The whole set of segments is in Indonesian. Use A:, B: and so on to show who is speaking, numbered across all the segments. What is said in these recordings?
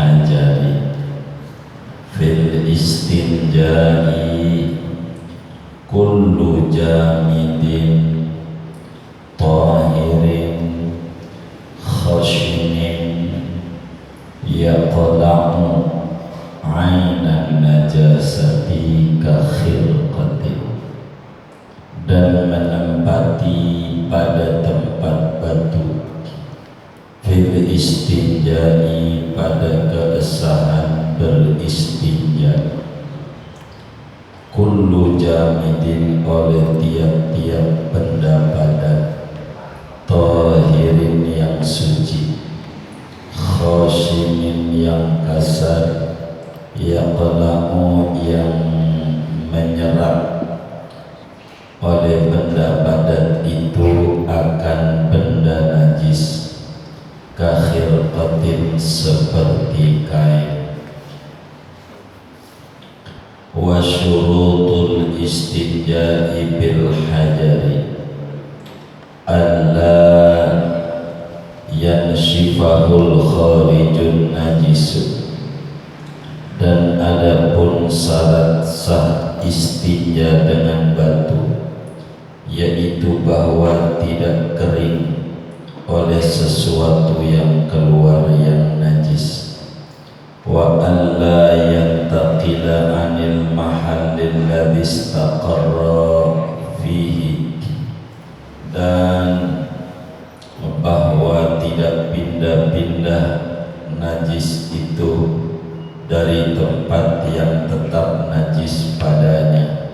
A: hajari fil istinjai kullu jamidin tahirin khashinin yaqla'u ainan najasati ka khirqatin, dan menempati pada tempat batu fil istinjai pada keabsahan beristinja, kullu jamidin oleh tiap-tiap benda padat, tahirin yang suci, khashinin yang kasar, yaqla'u yang menyerap oleh benda padat itu akan benda najis, kakhirqatin seperti kain. Wa syurutul istinja'i bil hajari alla yanshifahul kharijun najisu, dan adapun syarat sah istinja dengan batu, yaitu bahwa tidak kering oleh sesuatu yang keluar yang najis, wa alla yantaqila anil mahallil ladzi istaqarra fihi, dan bahwa tidak pindah-pindah najis itu dari tempat yang tetap najis padanya,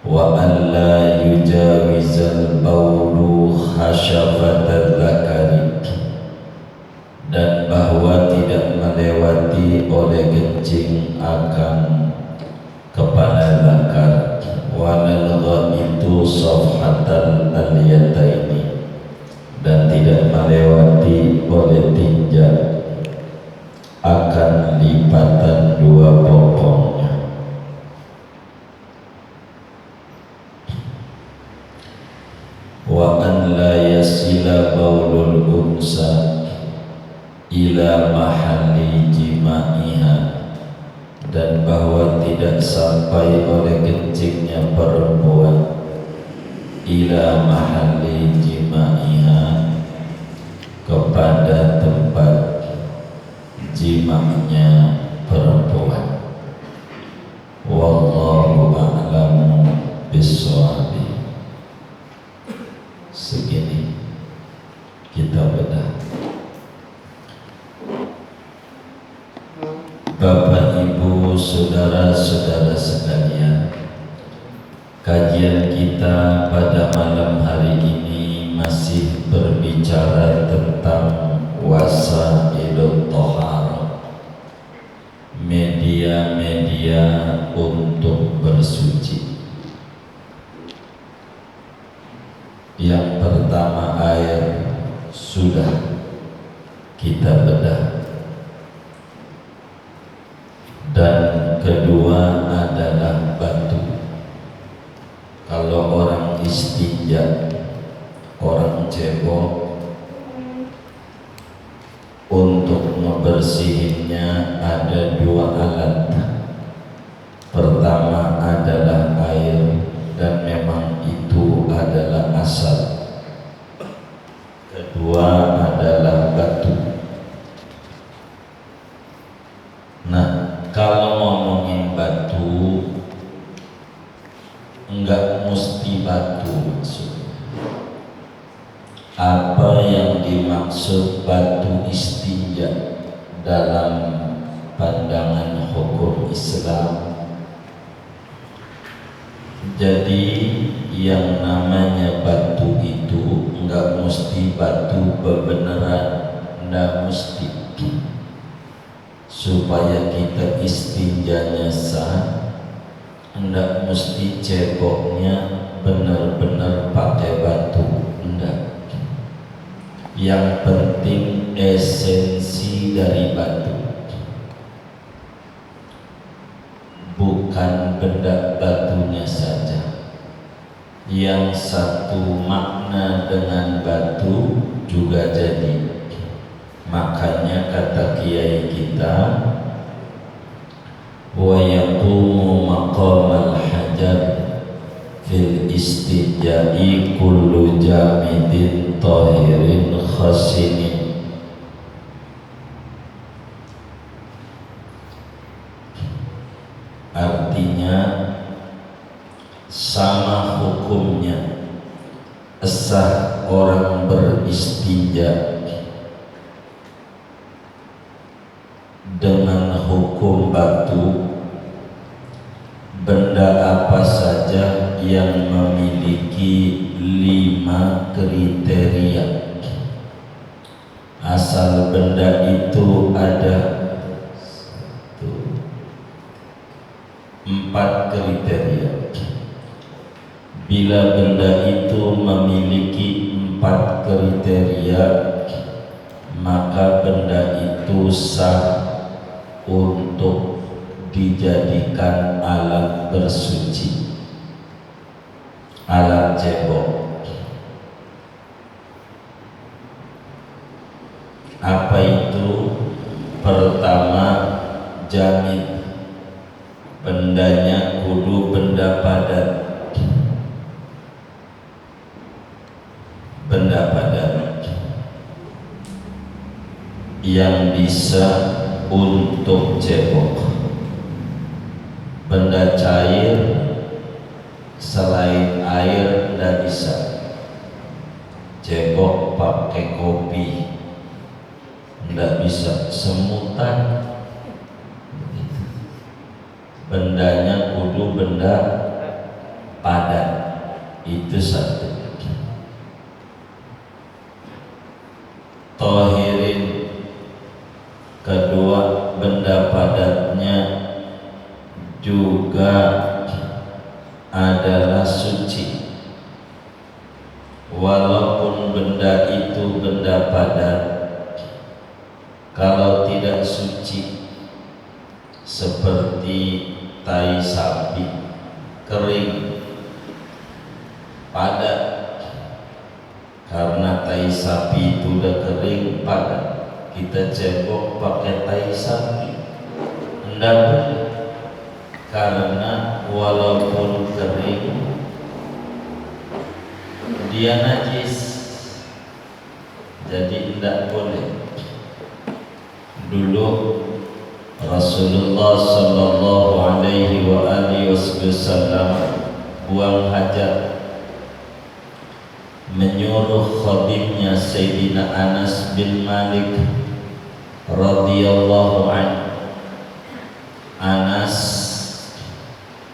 A: wa alla yujawizal baulu khasyafatal zakari, dan bahwa tidak melewati oleh kencing akan kepala zakar, walal ghaitu safhatal aliyataini, dan tidak melewati oleh tinja akan lipatan dua bokongnya. Wa an la yasila baulul unsa ila mahalli jima'iha, dan bahwa tidak sampai oleh kencingnya perempuan ila mahalli jima'iha, kepada tempat jimaknya perempuan. Wallahu a'lamu bissawab. Segini kita bedah. Bapak, Ibu, saudara-saudara sekalian, kajian kita pada malam hari ini masih berbicara tentang wasailul thaharah, media-media untuk bersuci. Yang pertama air sudah kita bedah, dan kedua adalah batu. Kalau orang istinja, orang cebok, untuk membersihinnya ada dua alat. Pertama adalah air, dan memang itu adalah asal. Kedua adalah batu. Nah, kalau ngomongin batu, enggak mesti batu maksudnya. Apa yang dimaksud batu istinja dalam pandangan hukum Islam? Jadi yang namanya batu itu enggak mesti batu bebeneran, enggak mesti. Supaya kita istinjanya sah, enggak mesti ceboknya benar-benar pakai batu, enggak. Yang penting esensi dari batu, bukan benda batunya saja. Yang satu makna dengan batu juga jadi. Makanya kata kiai kita, wa yaqumu maqamal hajar fil istijai kullu jamidin tahirin khasinin. Artinya sama hukumnya sah orang beristinja dengan hukum batu, benda apa saja yang memiliki 5 kriteria, asal benda itu ada 4 kriteria. Bila benda itu memiliki 4 kriteria, maka benda itu sah untuk dijadikan alat bersuci, alat cebok. Apa itu? Pertama, jamid, bendanya kudu benda padat. Benda padat yang bisa untuk cebok. Benda cair selain air tidak bisa cebok. Pakai kopi tidak bisa, semutan. Bendanya kudu benda padat. Itu satu. Tahirin, kedua, benda padatnya juga adalah suci. Walaupun benda itu benda padat, kalau tidak suci, seperti tai sapi kering, padat, karena tai sapi itu udah kering padat, kita cebok pakai tai sapi enggak boleh, karena walaupun kering dia najis, jadi enggak boleh. Dulu Rasulullah sallallahu alaihi wa alihi wasallam buang hajat, menyuruh khadimnya Sayyidina Anas bin Malik radhiyallahu anhu, Anas,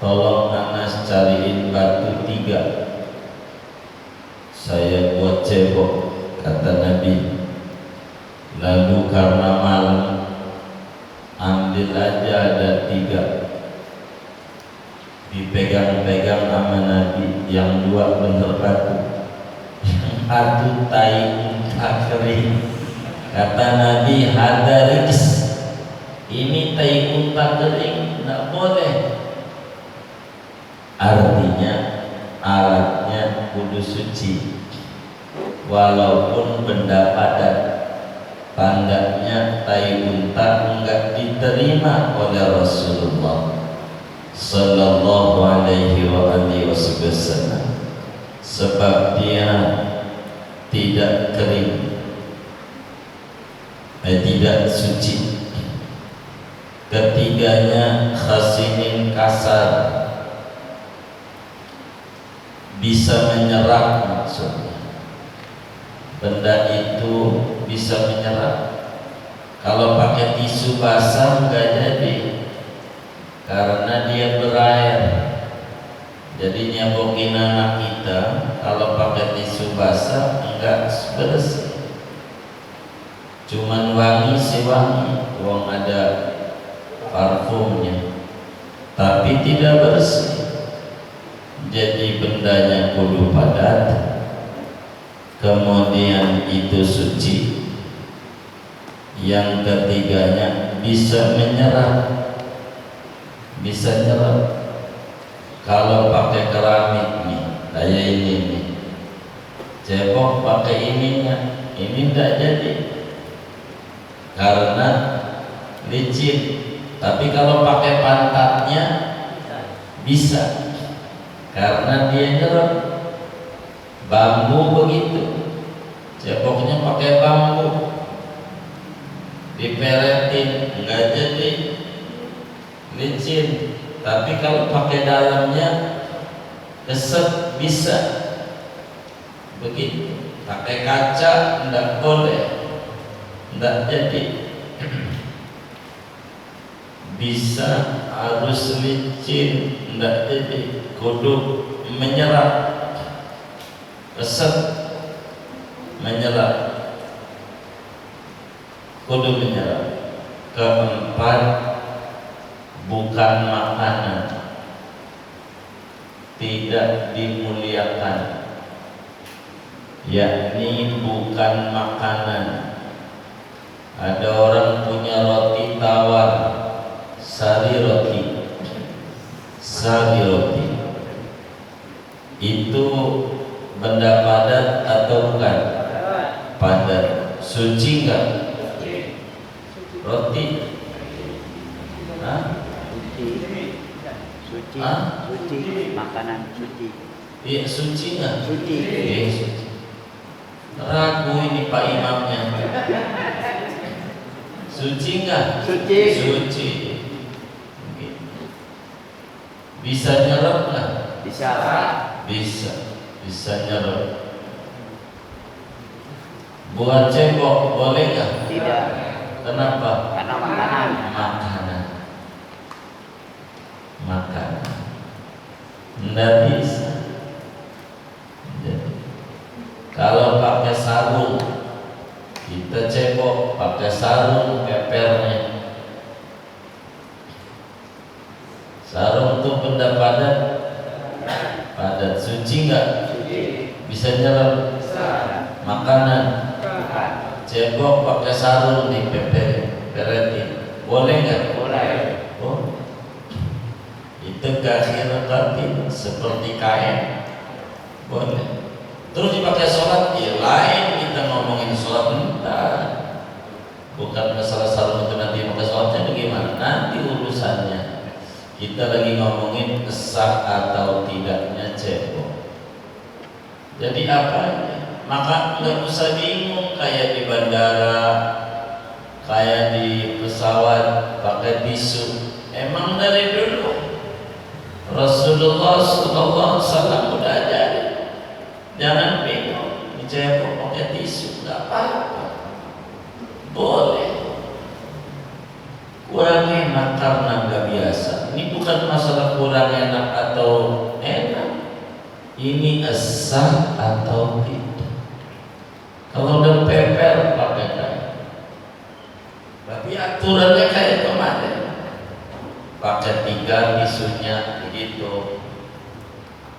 A: tolong Anas cariin batu 3, saya buat cebok, kata Nabi. Lalu karena malam, ambil aja ada 3, dipegang-pegang sama Nabi, yang 2 bener batu, atu tai kering. Kata Nabi, hadaris, ini tai unta kering, tidak boleh. Artinya alatnya kudu suci, walaupun benda padat. Tandanya tai unta enggak diterima oleh Rasulullah sallallahu alaihi wasallam, sebab dia tidak kering, tidak suci. Ketiganya khasinin, kasar, bisa menyerap, maksudnya benda itu bisa menyerap. Kalau pakai tisu basah enggak jadi, karena dia berair. Jadi nyabokin anak kita kalau pakai tisu basah enggak bersih, cuman wangi sih wangi, uang ada parfumnya, tapi tidak bersih. Jadi bendanya kudu padat, kemudian itu suci. Yang ketiganya bisa menyerap, bisa nyerap. Kalau pakai keramik nih, kayak ini nih, cebok pakai ininya, ini enggak jadi. karena licin. Tapi kalau pakai pantatnya bisa, karena dia nyerap. Bambu begitu, ceboknya pakai bambu, diperetin enggak jadi licin. Tapi kalau pakai dalamnya keset bisa begitu. Pakai kaca enggak boleh, enggak jadi. Bisa harus licin, enggak jadi, kudu menyerap, keset menyerap, kudu menyerap. Keempat, bukan makanan, tidak dimuliakan, yakni bukan makanan. Ada orang punya roti tawar, sari roti, itu benda padat atau bukan? Padat. Suci enggak? Roti? Hah?
B: Suci, makanan suci.
A: Iya, suci enggak?
B: Suci.
A: Suci. Ragu ini Pak Imamnya. Suci enggak? Suci. Bisa nyerap enggak? Bisa nyerap. Buat cebok boleh enggak?
B: Tidak.
A: Kenapa?
B: Karena makanan.
A: Nggak bisa. Jadi, kalau pakai sarung, kita cebok pakai sarung pepernya. Sarung itu benda padat, suci nggak? Bisa nyerap. Makanan, cebok pakai sarung di peperin, boleh nggak?
B: Boleh.
A: Oh, itu kahir batin seperti kain, boleh. Terus dipakai sholat, ya lain kita ngomongin sholat bentar. Bukan masalah sarung itu nanti pakai sholatnya bagaimana? Nanti urusannya. Kita lagi ngomongin sah atau tidaknya cebok. Jadi apa? Maka nggak usah bingung kayak di bandara, kayak di pesawat pakai tisu. Emang dari dulu Rasulullah SAW udah ajarin, jangan bingung, dicebok pakai tisu, nggak apa-apa, boleh. Kurang enak karena nggak biasa. Ini bukan masalah kurang enak atau enak, ini sah atau tidak. Kalau udah peper pakai kain, tapi aturannya kayak kemarin, pakai 3 tisunya begitu,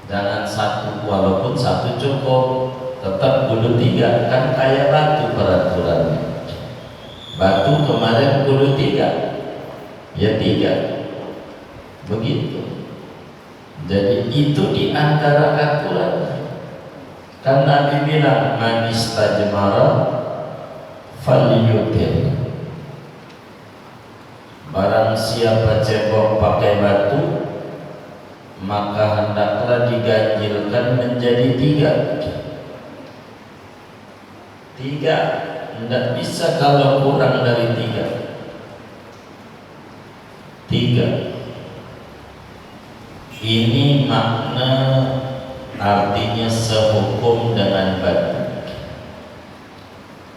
A: jangan 1, walaupun 1 cukup, tetap kudu 3, kan kayak batu peraturannya. Batu kemarin kudu 3, ya 3, begitu. Jadi itu di antara aturan. Kan Nabi bilang man istajmara falyutir. Barang siapa cebok pakai batu, maka hendaklah diganjilkan menjadi 3. 3, tidak bisa kalau kurang dari 3. 3. Ini makna, artinya sehukum dengan batu.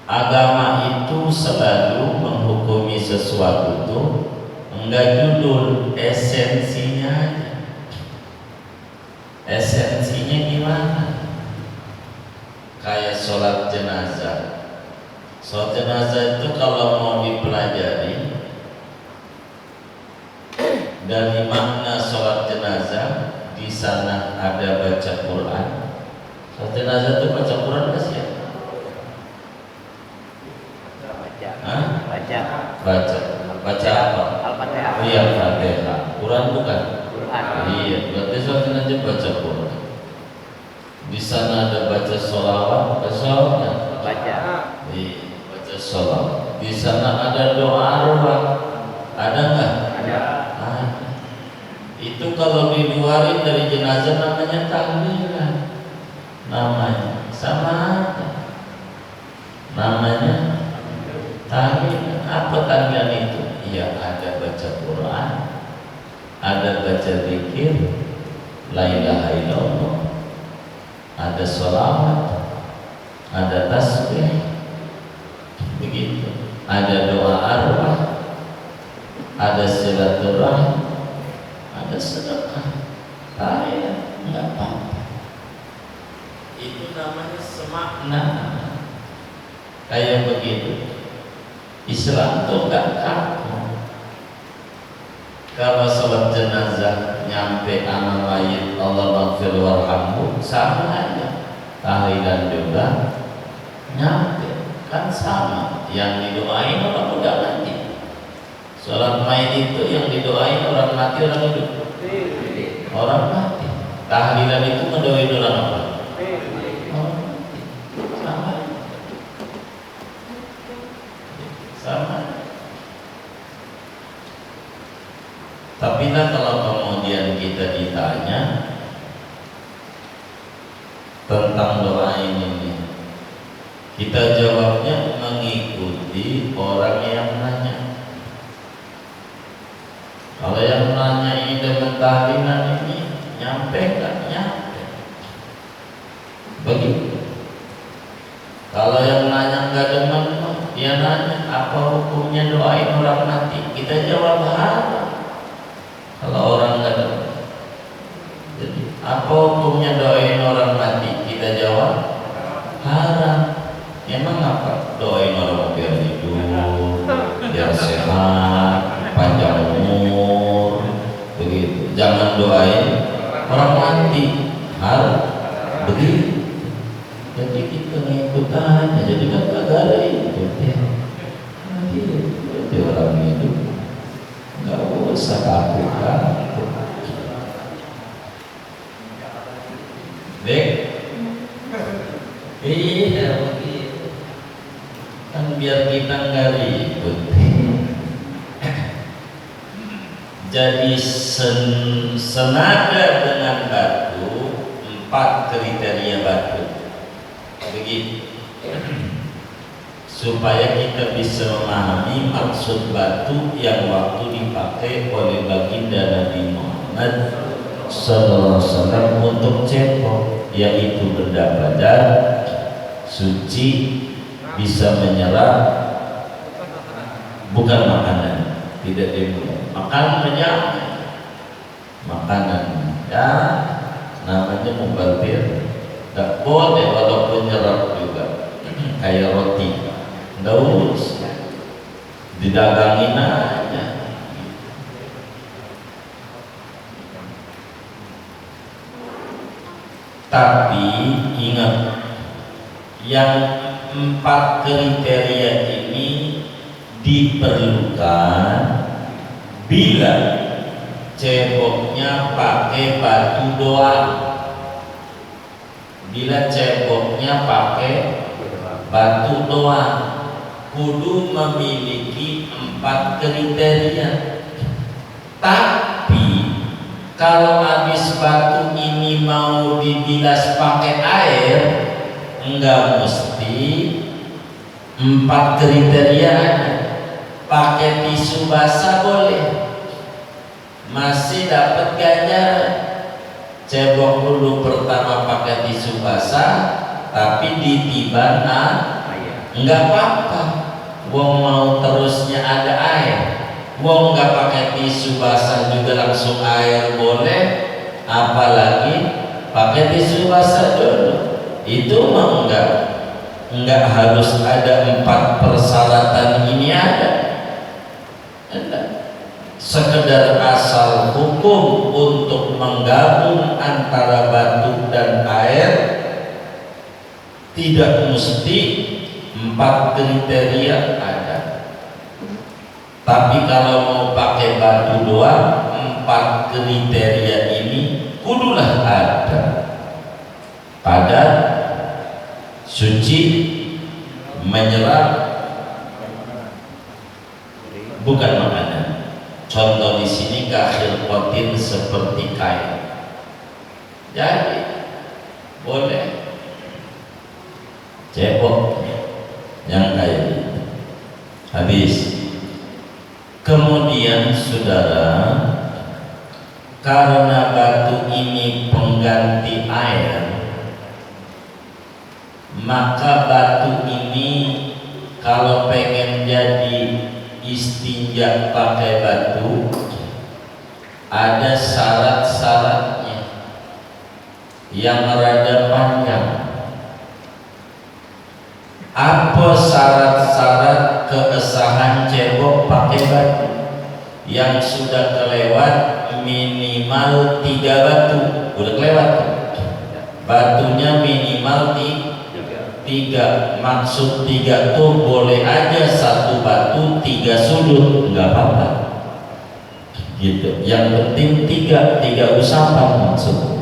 A: Agama itu selalu menghukumi sesuatu itu enggak judul, esensinya aja. Esensinya gimana? Kayak sholat jenazah. Sholat jenazah itu kalau mau dipelajari dari makna sholat jenazah, di sana ada baca Quran. Sholat jenazah itu baca Quran nggak sih? Baca apa?
B: Al-Fatihah.
A: Iya, Fatihah. Quran bukan?
B: Quran.
A: Iya, berarti sholat jenazah baca Quran. Di sana ada baca sholawat, baca sholawatnya.
B: Baca.
A: Iya, baca sholawat. Di sana ada doa arwah, ada nggak?
B: Ada.
A: Ada. Itu kalau diluarin dari jenazah namanya tahlilan, namanya sama aja. Namanya tahlilan. Apa tahlilan itu? Ya ada baca Quran, ada baca zikir, la ilaha illallah, ada sholawat, ada tasbih, begitu. Ada doa arwah, ada silaturahmi, ada sedekah. Tahlilan nggak apa-apa. Itu namanya semakna. Kayak begitu. Islam tuh gak kaku. Kalau sholat jenazah nyampe anak mayit Allah maghfir warhamhu, sama aja. Tahlilan juga nyampe, kan sama. Yang didoain orang udah mati. Sholat mayit itu yang didoain orang mati, orang hidup. Orang mati. Tahlilan itu mendoain orang apa? Orang mati. Sama. Sama. Tapi lah kalau kemudian kita ditanya tentang doa ini, kita jawabnya mengikuti orang yang nanya. Kalau yang nanya ini dengan tahlilan ini nyampe nggak nyampe? Begitu. Kalau yang nanya nggak demen, dia nanya apa hukumnya doain orang mati, kita jawab haram. Kalau orang nggak demen, jadi apa hukumnya doain orang mati, kita jawab haram. Emang apa? Doain orang biar hidup, biar sehat, panjang umur, begitu. Jangan doain orang mati, haram. Begitu. Jadi kita ngikut aja, jadi kan kagak ada itu ya. Jadi orang hidup nggak usah takut. Dek, iya begitu. Kan biar kita nggak ribut. Jadi senada dengan batu, 4 kriteria batu. Begitu. Supaya kita bisa memahami maksud batu yang waktu dipakai oleh baginda Nabi Muhammad SAW untuk cebok, yaitu benda badan suci, bisa menyerap, bukan makanan, tidak dibunuh. Makanannya makanan, ya namanya mubadir. Tidak boleh walaupun nyerap juga, kayak roti, nggak urus, didagangin aja. Tapi ingat, yang 4 kriteria ini diperlukan bila ceboknya pakai batu doang. Bila ceboknya pakai batu doang, kudu memiliki 4 kriteria. Tapi kalau habis batu ini mau dibilas pakai air, enggak mesti 4 kriteria. Pakai tisu basah boleh, masih dapat ganjaran. Cebok dulu pertama pakai tisu basah, tapi ditiban enggak apa-apa. Wong mau terusnya ada air, wong enggak pakai tisu basah juga langsung air boleh, apalagi pakai tisu basah dulu. Itu mah enggak harus ada 4 persyaratan ini ada. Sekedar asal hukum untuk menggabung antara batu dan air, tidak mesti 4 kriteria ada. Tapi kalau mau pakai batu doang, 4 kriteria ini kudulah ada. Padat, suci, menyerap, bukan makanan. Contoh di sini kahir kotin seperti kain. Jadi boleh cebok yang kayak gitu. Habis. Kemudian saudara, karena batu ini pengganti air, maka batu ini kalau pengen jadi istinja pakai batu ada syarat-syaratnya yang rada panjang. Apa syarat-syarat keabsahan cebok pakai batu? Yang sudah kelewat minimal 3 batu. Udah kelewat tuh. Batunya minimal 3. Maksud 3 tuh boleh aja 1 batu 3 sudut, nggak apa-apa. Gitu. Yang penting 3 usapan maksud.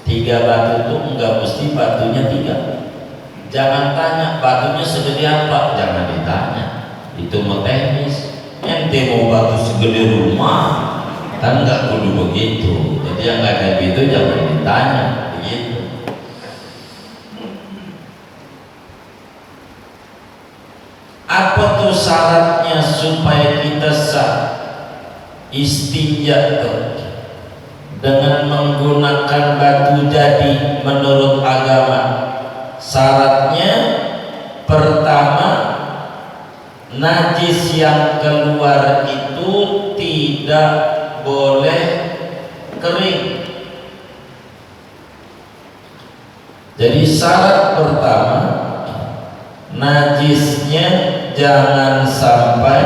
A: 3 batu tuh nggak mesti batunya 3. Jangan tanya batunya segede apa, jangan ditanya. Itu mau teknis. Ente mau batu segede rumah, kan nggak kudu begitu. Jadi yang nggak kayak gitu jangan ditanya, begitu. Apa tuh syaratnya supaya kita sah istinja dengan menggunakan batu jadi menurut agama? Syaratnya pertama, najis yang keluar itu tidak boleh kering. Jadi syarat pertama, najisnya jangan sampai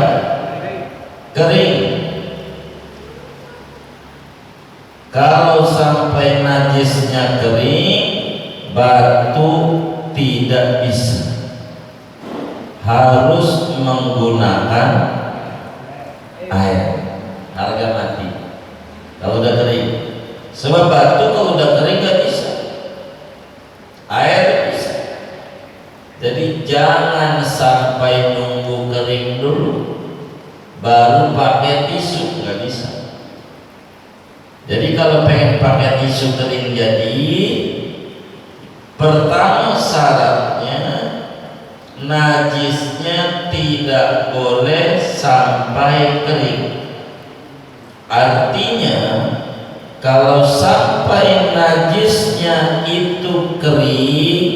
A: kering. Kalau sampai najisnya kering, batu tidak bisa, harus menggunakan air, harga mati kalau udah kering. Sebab batu kalau udah kering gak bisa, air bisa. Jadi jangan sampai nunggu kering dulu baru pakai tisu, nggak bisa. Jadi kalau pengen pakai tisu kering jadi, pertama syaratnya najisnya tidak boleh sampai kering. Artinya kalau sampai najisnya itu kering,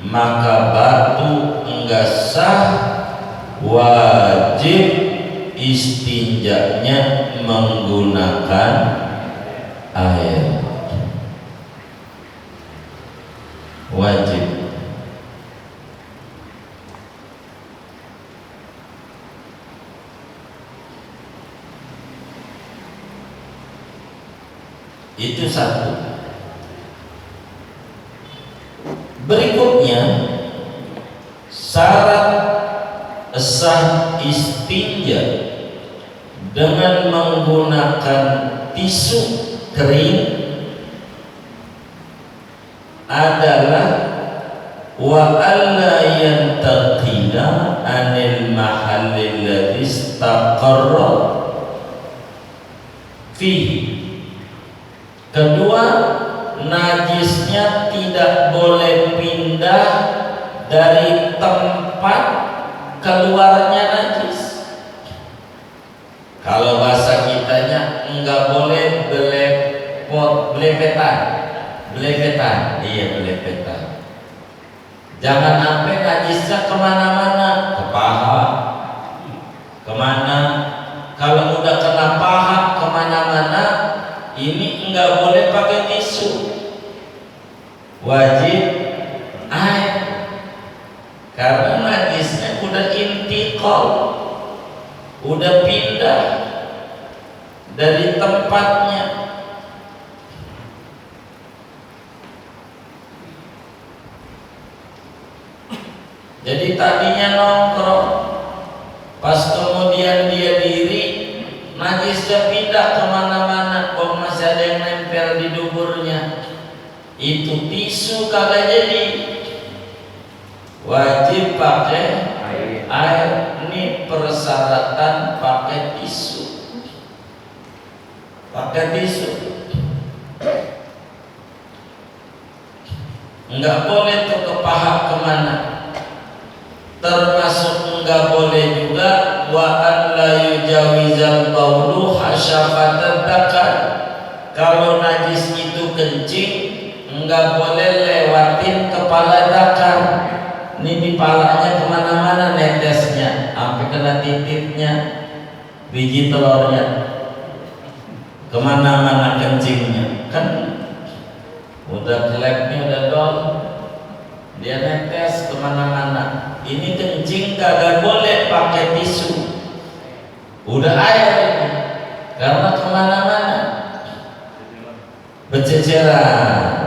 A: maka batu enggak sah, wajib istinjanya menggunakan air, wajib. Itu satu. Berikutnya, syarat sah istinja dengan menggunakan tisu kering adalah wa alla yantaqila anil mahallil ladzi istaqarra fihi. Kedua, najisnya tidak boleh pindah dari tempat keluarnya najis. Kalau bahasa kitanya enggak boleh belepetan. Iya belepetan. Jangan sampai najisnya kemana-mana, ke paha, kemana. Kalau udah kena paha kemana-mana, ini enggak boleh pakai tisu, wajib air, karena najisnya udah intikal, udah pindah dari tempatnya. Jadi tadinya nongkrong, pas kemudian dia diri, najisnya pindah kemana-mana, kok masih ada yang nempel di duburnya. Itu tisu kagak jadi, wajib pakai air. Ini persyaratan pakai tisu. Pakai tisu. Enggak boleh tuh ke paha kemana. Termasuk enggak boleh juga wa an la yujawizal baulu hasyafatan takar. Kalau najis itu kencing, enggak boleh lewatin kepala dakar. Ini di palanya kemana-mana netesnya, sampai kena titiknya, biji telurnya, kemana-mana kencingnya. Kan udah jeleknya udah dol, dia netes kemana-mana. Ini kencing kagak boleh pakai tisu, udah air ini, karena kemana-mana berceceran.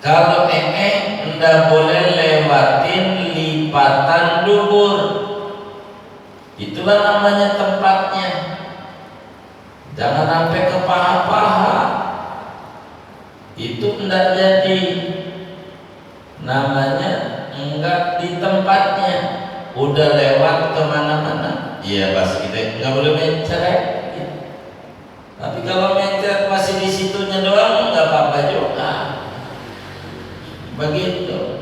A: Kalau ndak boleh lewatin lipatan dubur, itulah namanya tempatnya. Jangan sampai ke paha-paha, itu ndak jadi, namanya enggak di tempatnya, udah lewat kemana-mana. Iya pas kita nggak boleh mencret. Tapi kalau mencret masih di situnya doang nggak apa-apa juga. Begitu.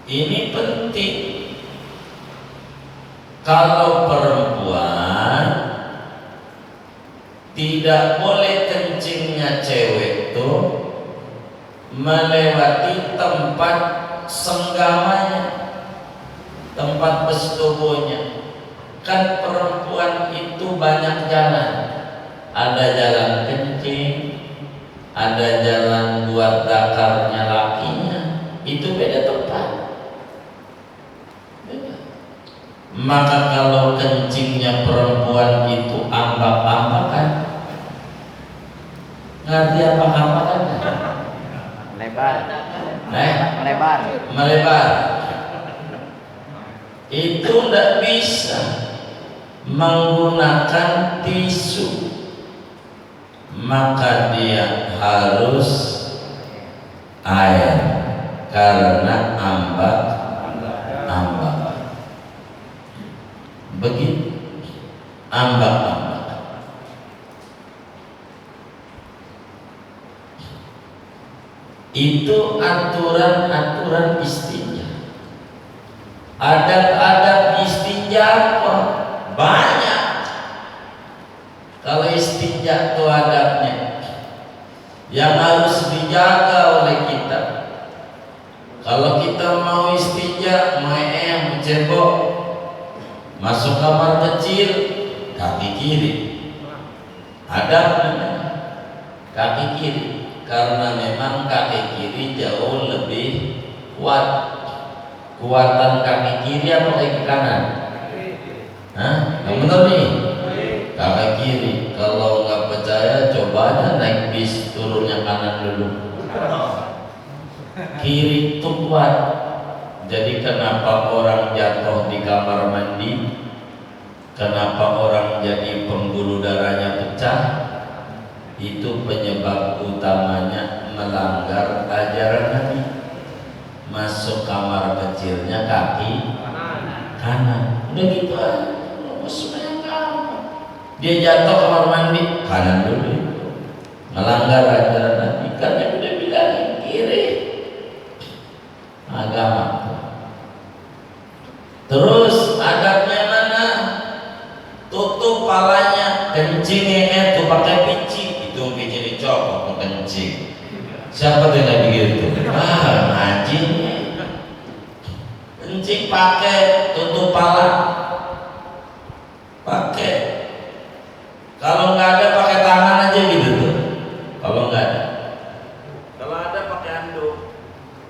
A: Ini penting. Kalau perempuan tidak boleh kencingnya cewek tuh melewati tempat senggamanya, tempat bersetubuhnya. Kan perempuan itu banyak jalan, ada jalan kencing, ada jalan buat dakarnya lakinya, itu beda tempat. Maka kalau kencingnya perempuan itu ambak-ambakan, ngerti apa ambakan?
B: Melebar. Melebar.
A: Melebar. Itu tidak bisa menggunakan tisu, maka dia harus air karena ambak. Begitu ambak. Itu aturan istinja. Adab-adab istinja banyak. Kalau istinja itu adabnya yang harus dijaga oleh kita. Kalau kita mau istinja, mencebok, masuk kamar kecil, kaki kiri. Adabnya kaki kiri, karena memang kaki kiri jauh lebih kuat. Kuatan kaki kiri apa kaki kanan? Yang benar nih, kaki kiri. Kalau nggak percaya, coba aja naik bis, turunnya kanan dulu. Kiri itu kuat. Jadi kenapa orang jatuh di kamar mandi? Kenapa orang jadi pembuluh darahnya pecah? Itu penyebab utamanya melanggar ajaran Nabi. Masuk kamar kecilnya kaki kanan. Udah gitu aja. Dia jatuh kamar mandi kanan dulu. Melanggar ajaran Nabi. Karena udah bilang kiri agama. Terus adabnya mana? Tutup palanya, kencingnya tuh pakai pici. Itu pici dicopot mau kencing. Siapa tuh yang nggak begitu? Ngaji. Kencing pakai tutup pala. Pakai. Kalau nggak ada pakai tangan aja gitu tuh. Kalau nggak ada. Kalau ada pakai handuk.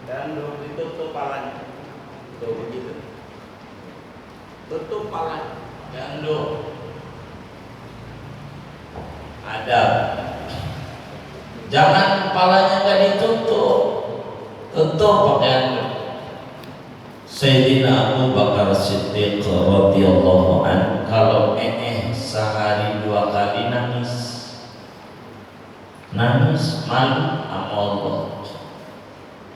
A: Handuk ditutup palanya. Tuh begitu. Tutup palanya. Handuk. Ada. Jangan kepalanya nggak ditutup, tutup pakai handuk. Sayyidina Abu Bakar Siddiq radhiyallahu anhu kalau sehari 2 kali nangis. nangis, malu sama Allah.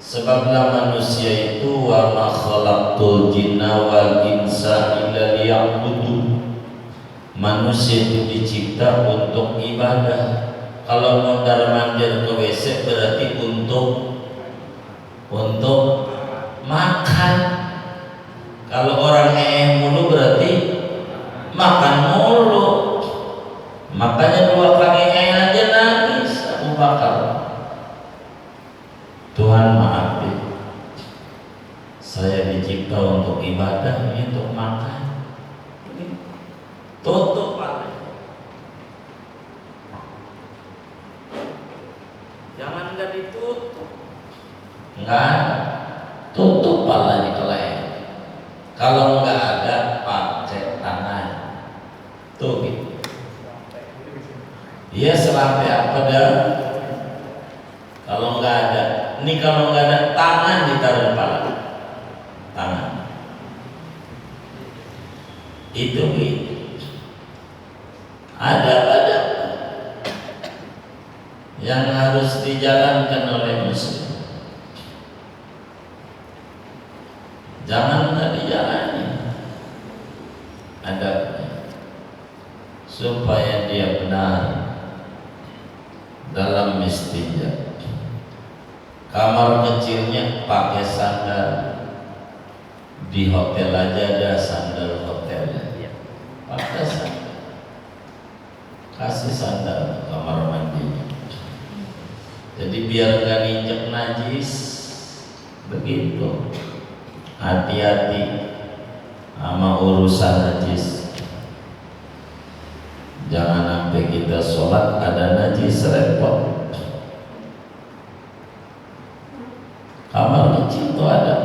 A: Sebablah manusia itu wa ma khalaqtul jinna wal insa illa liya'budun. Manusia itu dicipta untuk ibadah. Kalau mondar-mandir ke WC berarti untuk makan. Kalau orang mulu berarti makan mulu. Makanya 2 kali aja nangis Abu Bakar. Tuhan maafin, saya dicipta untuk ibadah, ini untuk makan. Tutup palanya. Jangan nggak ditutup. Enggak, tutup palanya kalau nggak ada pakai tangan. Tuh gitu. Iya selampe apa dah? Kalau nggak ada, ini kalau nggak ada tangan ditaruh kepala, tangan. Itu gitu. Ada yang harus dijalankan oleh muslim. Jangan nggak dijalani. Ada supaya dia benar dalam istinja. Kamar kecilnya pakai sandal. Di hotel aja ada sandal hotelnya. Pakai sandal. Kasih sandal kamar mandinya. Jadi biar gak injek najis. Begitu. Hati-hati sama urusan najis. Jangan sampai kita sholat ada najis, repot. Kamar kecil itu ada.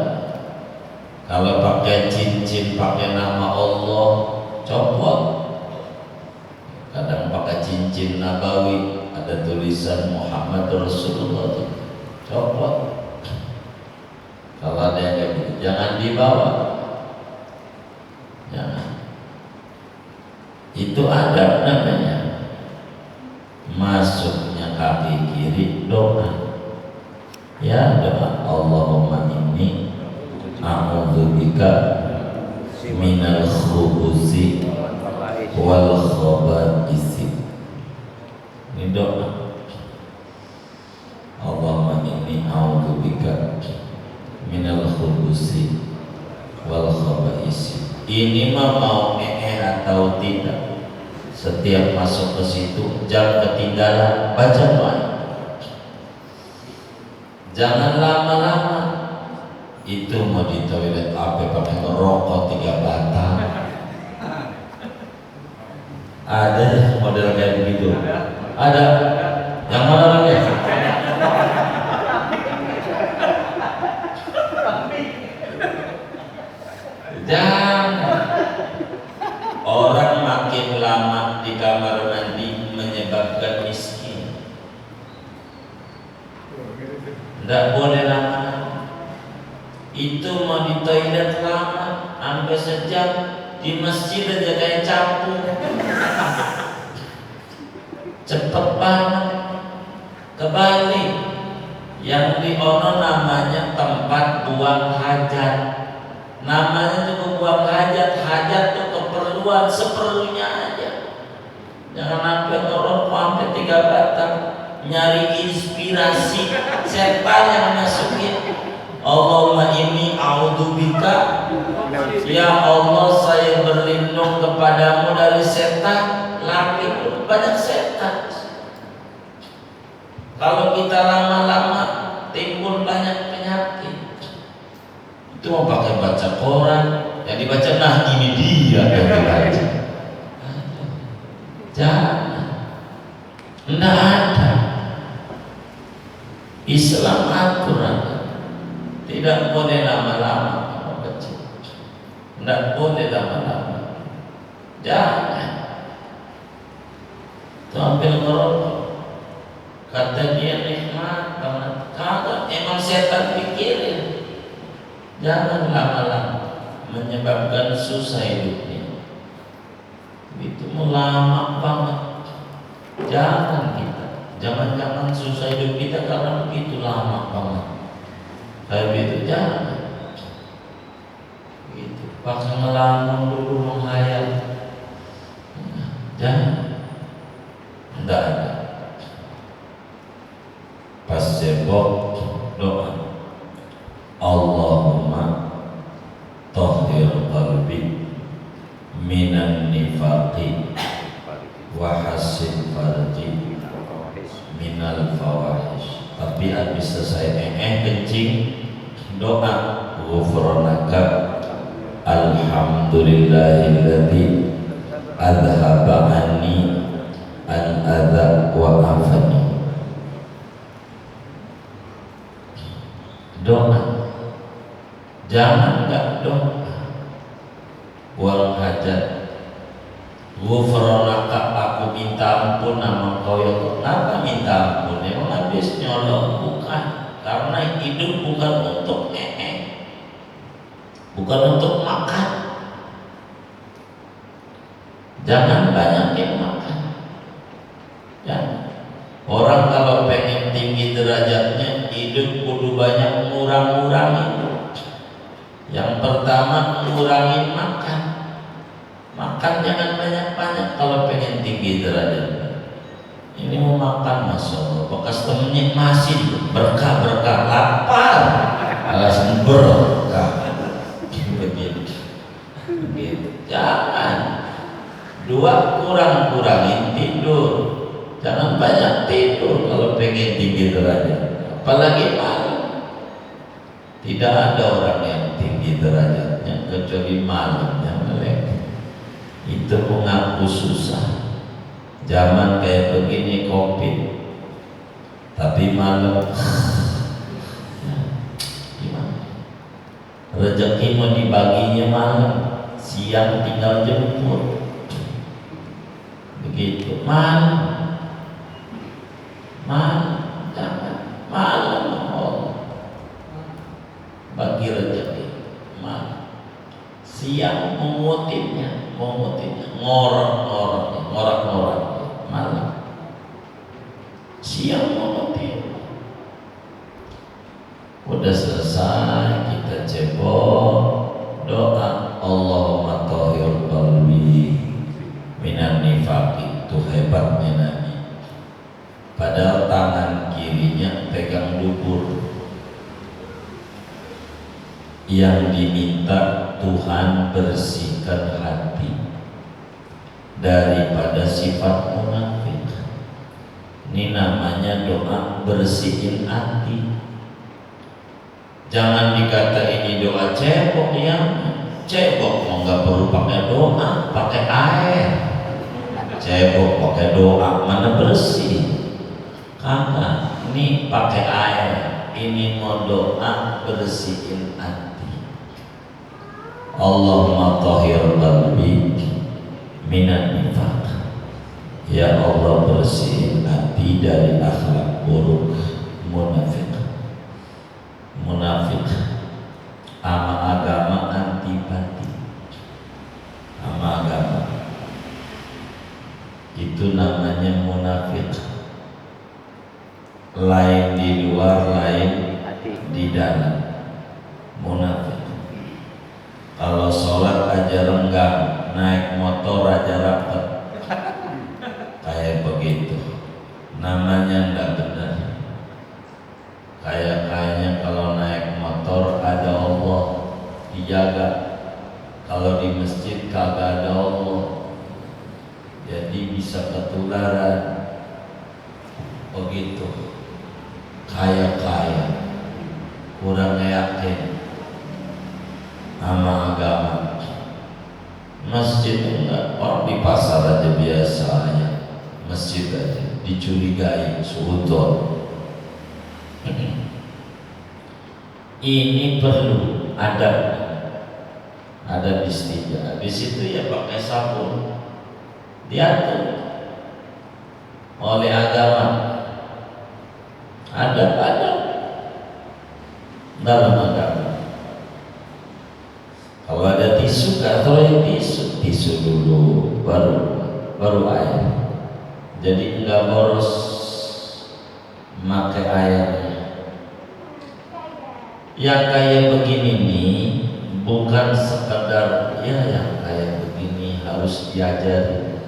A: Kalau pakai cincin, pakai nama Allah, copot. Kadang pakai cincin nabawi, ada tulisan Muhammad Rasulullah, copot. Kalau ada yang kayak gitu, jangan dibawa. Jangan. Itu adab namanya. Masuknya kaki kiri doa. Ya doa Allahumma inni a'udzubika minal khubuzi wal khaba'isi. Ini doa. Allahumma inni a'udzubika minal khubuzi wal khaba'isi. Ini mah mau atau tidak, setiap masuk ke situ jangan ketinggalan baca doa. Jangan lama-lama. Itu mau di toilet apa pakai ngerokok 3 batang. Ada model kayak begitu. Ada. Yang mana lagi? Jangan. Orang makin lama di kamar mandi menyebabkan miskin. Tidak boleh lama. Itu mau di toilet lama sampai sejam, di masjid aja kayak campur. Cepet banget. Kebalik, yang di ono namanya tempat buang hajat. Namanya juga buang hajat. Hajat itu keperluan seperlunya aja. Jangan sampai ngerokok sampai 3 batang. Nyari inspirasi, setan yang masukin. Allahumma inni a'udzubika, ya Allah saya berlindung kepadamu dari setan. Laki itu banyak setan. Kalau kita lama-lama timbul banyak penyakit. Itu mau pakai baca koran, yang dibaca nah ini dia yang dibaca. Jangan, tidak ada. Islam aturan, tidak boleh lama-lama membaca, tidak boleh lama-lama. Jangan. Sambil ngerokok, kata dia nikmat banget. Kagak, emang setan pikirin. Jangan lama-lama, menyebabkan susah hidupnya. Itu lama banget. Jangan kita. Jangan-jangan susah hidup kita karena begitu lama banget. Kayak begitu jangan. Gitu. Pakai ngelamun dulu menghayal. Jangan. Enggak ada. Pas cebok doa. Allahumma tahhir qalbi minan nifaqi wa hassin farji minal fawahish. Tapi habis selesai kencing doa ghufranaka alhamdulillahilladzi adhaba anni al-adha wa afani. Doa, jangan enggak doa. Buang hajat. Ghufranaka, aku minta ampun nama Engkau ya Allah. Kenapa minta ampun? Emang habis nyolong? Bukan. Karena hidup bukan untuk bukan untuk makan. Jangan banyak yang makan. Jangan. Orang kalau pengen tinggi derajatnya, hidup kudu banyak ngurang-ngurangi. Yang pertama ngurangin makan. Makan jangan banyak-banyak kalau pengen tinggi derajatnya. Ini mau makan, masya Allah, bekas temennya masih berkah-berkah, lapar, alasan berkah. Begitu. Jangan. Dua, kurangin tidur. Jangan banyak tidur kalau pengen tinggi derajat. Apalagi malam. Tidak ada orang yang tinggi derajatnya kecuali malamnya melek. Itu mengaku susah. Zaman kayak begini COVID, tapi malam gimana? Rezeki mau dibaginya malam, siang tinggal jemput. Begitu malam. Jangan malam bagi rezeki malam. Siang mengutinnya ngorak-ngorak malam. Siang mengutin. Udah selesai kita cebok doa Allahumma tahhir qalbi minan nifaqi. Itu hebatnya Nabi. Padahal tangan kirinya pegang dubur. Yang diminta Tuhan bersihkan hati daripada sifat munafik. Ini namanya doa bersihin hati. Jangan dikata ini doa cebok ya. Cebok mau nggak perlu pakai doa, pakai air. Cebok pakai doa mana bersih? Kagak, ini pakai air. Ini mau doa bersihin hati. Allahumma tahhir qalbi minan nifaq. Ya Allah, bersihin hati dari akhlak buruk munafik. Munafik sama agama antipati. Sama agama itu namanya munafik. Lain di luar, lain di dalam. Munafik. Kalau sholat aja renggang, naik motor aja rapet, kayak begitu, namanya nggak benar. Kayaknya kalau naik motor ada Allah dijaga, kalau di masjid kagak ada Allah, jadi bisa ketularan. Begitu. Kaya kurang yakin sama agama. Masjid enggak, orang di pasar aja biasa aja, masjid aja dicurigai suudon. Ini perlu ada istijah. Habis itu ya pakai sabun, diatur oleh agama. Ada dalam agama. Kalau ada tisu, atau yang tisu dulu, baru air. Jadi enggak boros Make ayatnya. Yang kayak begini nih bukan sekadar ya yang kayak begini harus diajari,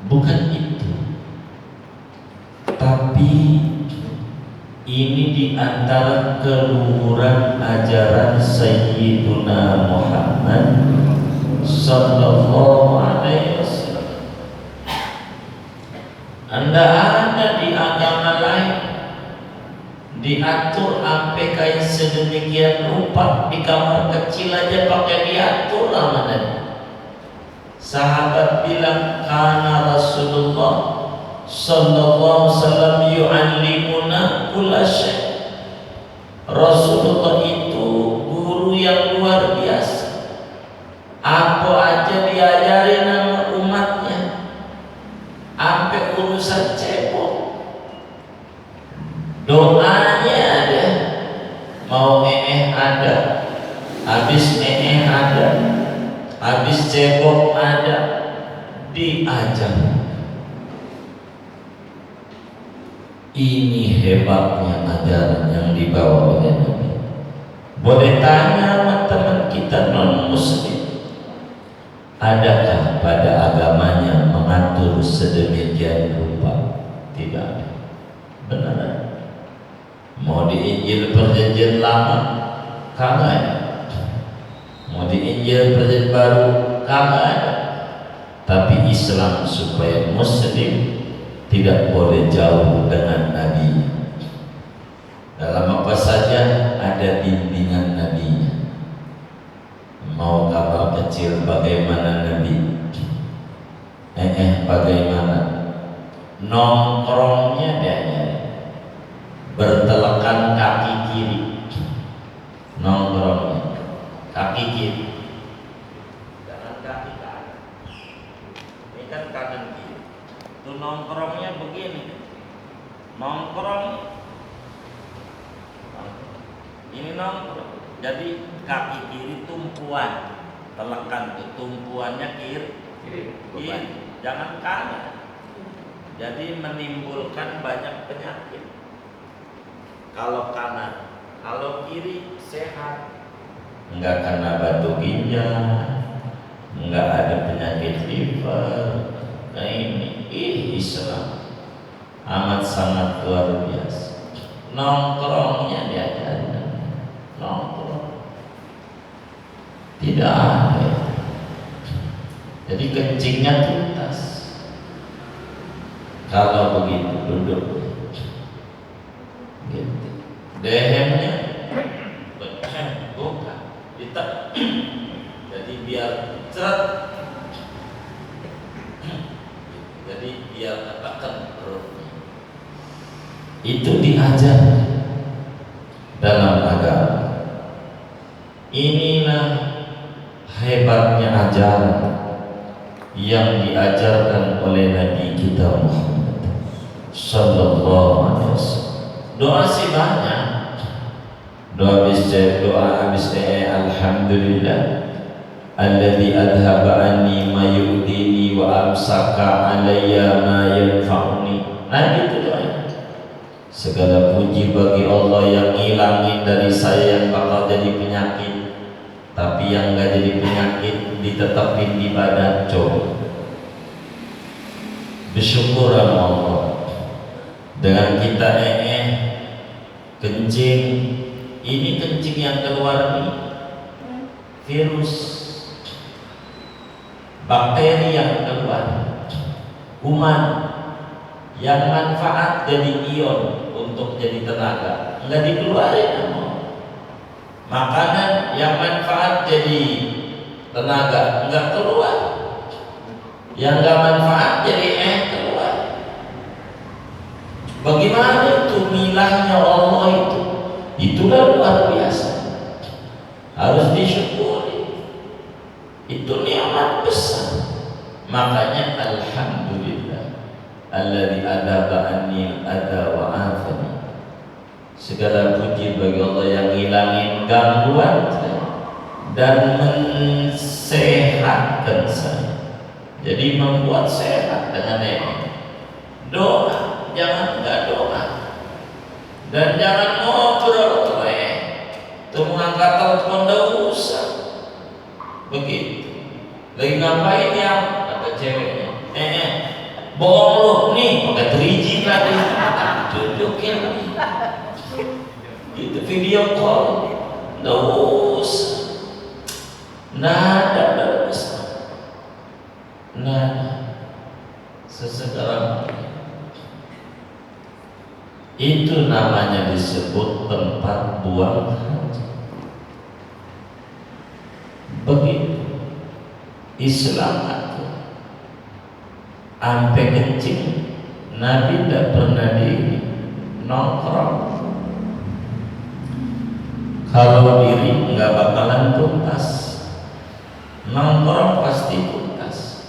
A: bukan itu, tapi ini diantara keluhuran ajaran Sayyiduna Muhammad Sallallahu Alaihi Wasallam. Anda ada di agama lain diatur sampai kayak sedemikian rupa, di kamar kecil aja pakai diatur namanya. Sahabat bilang kana Rasulullah sallallahu alaihi wasallam yu'allimuna kulla syai'. Rasulullah itu guru yang luar biasa. Apa aja diajarin sama umatnya, sampai urusan cebok. Doanya ada, mau ada, habis ada, habis cebok ada, diajar. Ini hebatnya ajaran yang dibawa oleh Nabi. Boleh tanya sama teman kita non muslim, adakah pada agamanya mengatur sedemikian rupa? Tidak ada. Benar? Mau di Injil Perjanjian Lama kagak ada, mau di Injil Perjanjian Baru kagak ada. Tapi Islam supaya muslim tidak boleh jauh dengan Nabi. Dalam apa saja ada bimbingan Nabi. Mau kamar kecil bagaimana Nabi, bagaimana nongkrongnya dia bertelekan kaki kiri, nongkrongnya kaki kiri, jangan kaki kanan. Ini kan kanan kiri. Itu nongkrongnya begini, nongkrong ini nongkrong. Jadi kaki kiri tumpuan, telekan tuh tumpuannya kiri, jangan kanan. Jadi menimbulkan banyak penyakit. Kalau kanan, kalau kiri sehat, enggak kena batu ginjal, enggak ada penyakit liver. Nah ini Islam amat sangat luar biasa. Nongkrongnya diajarkan, nongkrong tidak ada. Jadi kencingnya tuntas. Kalau begitu duduk gitu. Dehemnya buka ditek. Jadi biar ceret. Jadi biar tekan perutnya. Itu diajar dalam agama. Inilah hebatnya ajaran yang diajarkan oleh Nabi kita Muhammad Sallallahu Alaihi Wasallam. Doa sih banyak. Doa habis alhamdulillah alladzi adhaba anni ma yudini wa amsaka alayya ma yanfa'uni. Nah itu doa. Segala puji bagi Allah yang ngilangin dari saya yang bakal jadi penyakit, tapi yang enggak jadi penyakit ditetapin di badan. Coba bersyukur sama Allah. Dengan kita kencing, ini kencing yang keluar nih virus, bakteri yang keluar, kuman yang manfaat jadi ion untuk jadi tenaga, enggak dikeluarin. Makanan yang manfaat jadi tenaga enggak keluar, yang enggak manfaat jadi keluar. Bagaimana itu milahnya Allah itu? Itulah luar biasa, harus disyukuri. Itu nikmat besar. Makanya alhamdulillah alladzi adaba anni ada wa afani. Segala puji bagi Allah yang ngilangin gangguan dan mensehatkan saya. Jadi membuat sehat dengan doa. jangan nggak doa dan jangan ngobrol tuh mengangkat telepon dah usah begitu. Lagi ngapain ya kata ceweknya, bohong lu nih pakai 3G tadi tunjukin gitu video call dah usah. Nada usah, nada sesekarang. Itu namanya disebut tempat buang hajat. Begitu Islam itu sampai kencing, Nabi tidak pernah di nongkrong. Kalau diri nggak bakalan tuntas, nongkrong pasti tuntas.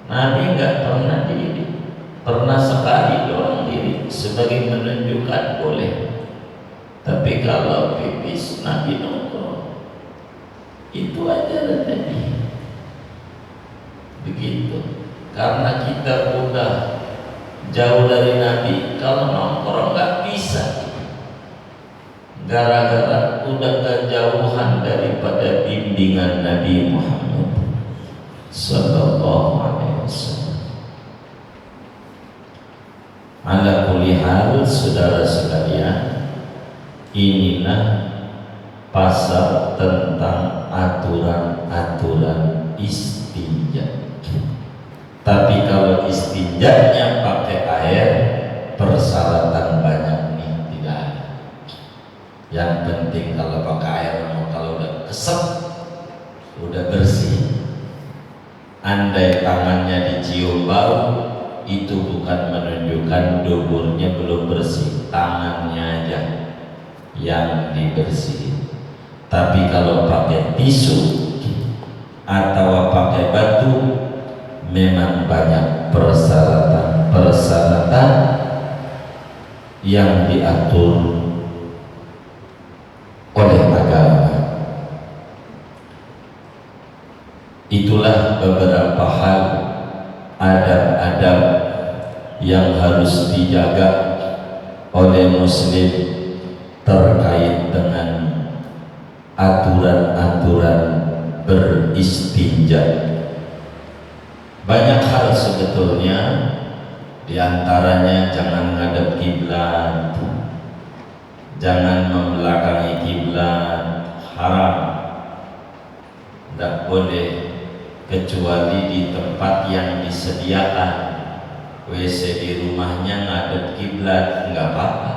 A: Nabi nggak pernah diri, pernah sekali doang diri sebagai menunjukkan boleh. Tapi kalau pipis Nabi nongkrong, itu ajaran Nabi. Begitu. Karena kita udah jauh dari Nabi, kalau nongkrong nggak bisa. Gara-gara udah kejauhan daripada bimbingan Nabi Muhammad Sallallahu Alaihi Wasallam. Ala kulli hal, saudara sekalian, inilah pasal tentang aturan-aturan istinja. Tapi kalau istinjanya pakai air, persyaratan banyak nih tidak ada. Yang penting kalau pakai air, kalau udah kesep, udah bersih. Andai tangannya dicium bau, itu bukan menunjukkan duburnya belum bersih, tangannya aja yang dibersihin. Tapi kalau pakai tisu atau pakai batu, memang banyak persyaratan yang diatur oleh agama. Itulah beberapa hal adab-adab yang harus dijaga oleh muslim terkait dengan aturan-aturan beristinja. Banyak hal sebetulnya, diantaranya jangan ngadep kiblat, jangan membelakangi kiblat, haram, tidak boleh kecuali di tempat yang disediakan. WC di rumahnya ngadep kiblat nggak apa-apa,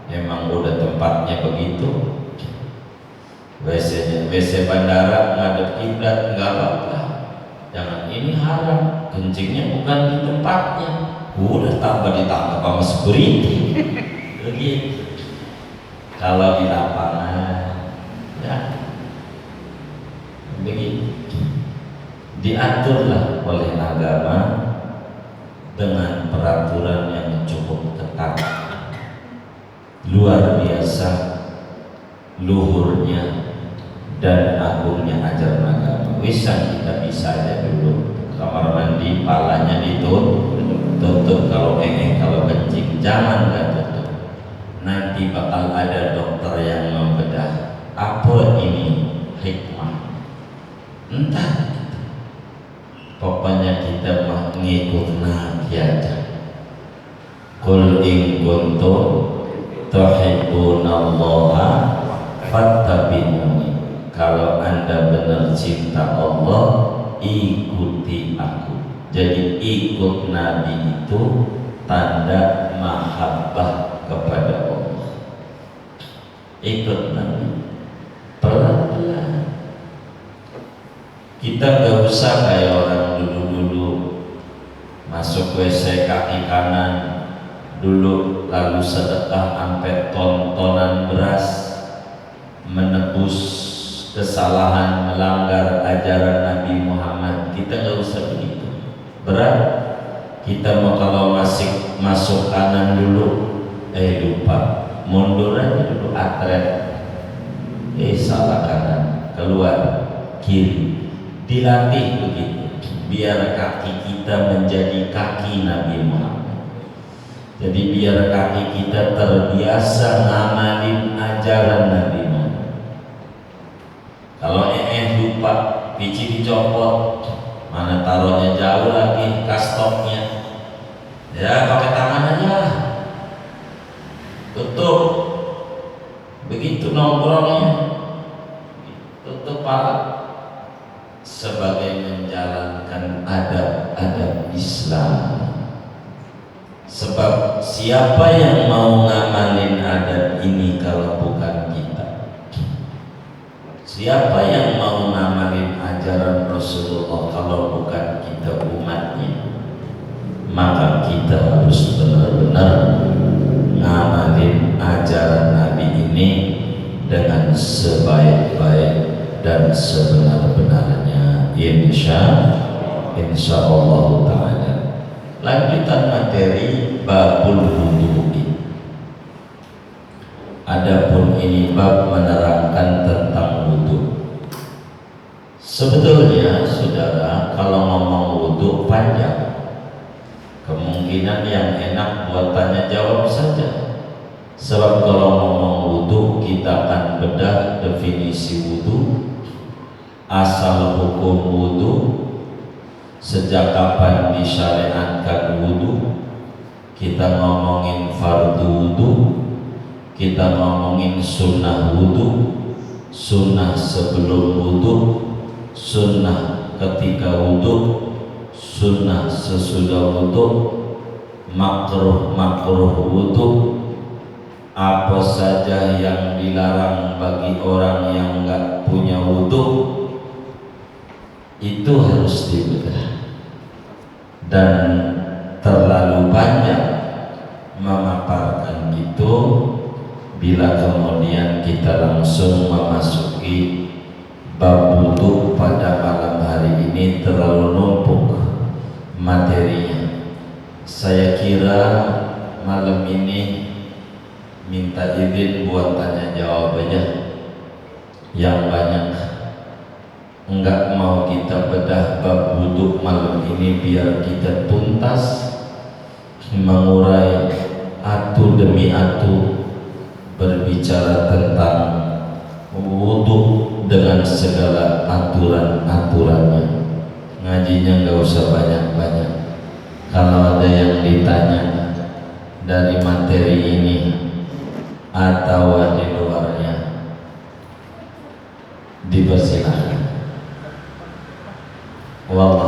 A: memang udah tempatnya begitu. WC bandara ngadep kiblat nggak apa-apa. Jangan, ini haram, kencingnya bukan di tempatnya, udah tambah ditangkap sama security. Begitu. Kalau di lapangan, ya begitu. Diaturlah oleh agama dengan peraturan yang cukup ketat, luar biasa luhurnya dan agungnya ajaran agama. Wisang kita bisa aja dulu kamar mandi, palanya ditutup kalau kalau kencing, jangan nggak tutup. Nanti bakal ada dokter yang membedah apa ini hikmah. Entah. Pokoknya kita mah ngikut Nabi aja. Qul in kuntum tuhibbunallaha fattabi'uni. Kalau Anda benar cinta Allah, ikuti aku. Jadi ikut Nabi itu tanda mahabbah kepada Allah. Ikut Nabi pelan-pelan. Kita gak usah kayak orang dulu-dulu masuk WC kaki kanan dulu, lalu sedekah sampai ton-tonan beras, menebus kesalahan melanggar ajaran Nabi Muhammad. Kita nggak usah begitu berat. Kita mau kalau masuk kanan dulu, lupa mundur aja dulu, atret, salah kanan, keluar kiri. Dilatih begitu biar kaki kita menjadi kaki Nabi Muhammad. Jadi biar kaki kita terbiasa ngamalin ajaran Nabi Muhammad. Kalau lupa, biji dicopot, mana taruhnya jauh lagi, kastoknya. Ya pakai tangan aja, tutup. Begitu nongkrongnya, tutup pala. Sebagai menjalankan adab-adab Islam. Sebab siapa yang mau ngamalin adab ini kalau bukan kita? Siapa yang mau ngamalin ajaran Rasulullah kalau bukan kita umatnya? Maka kita harus benar-benar ngamalin ajaran Nabi ini dengan sebaik-baik dan sebenar-benarnya, insya Allah Ta'ala. Lanjutan materi babul wudu'i. Adapun ini bab menerangkan tentang wudu. Sebetulnya saudara, kalau ngomong wudu panjang, kemungkinan yang enak buat tanya jawab saja. Sebab kalau ngomong wudu, kita akan bedah definisi wudu, asal hukum wudu, sejak kapan disyariatkan wudu, kita ngomongin fardu wudu, kita ngomongin sunnah wudu, sunnah sebelum wudu, sunnah ketika wudu, sunnah sesudah wudu, makruh wudu, apa saja yang dilarang bagi orang yang enggak punya wudu, itu harus dibedah. Dan terlalu banyak memaparkan itu bila kemudian kita langsung memasuki bab wudu pada malam hari ini terlalu numpuk materinya. Saya kira malam ini minta izin buat tanya jawab aja yang banyak. Enggak mau kita bedah bab wudu malam ini biar kita tuntas mengurai atu demi atu, berbicara tentang wudu dengan segala aturan-aturannya. Ngajinya enggak usah banyak-banyak. Kalau ada yang ditanya dari materi ini atau di luarnya, dipersilakan. Wallah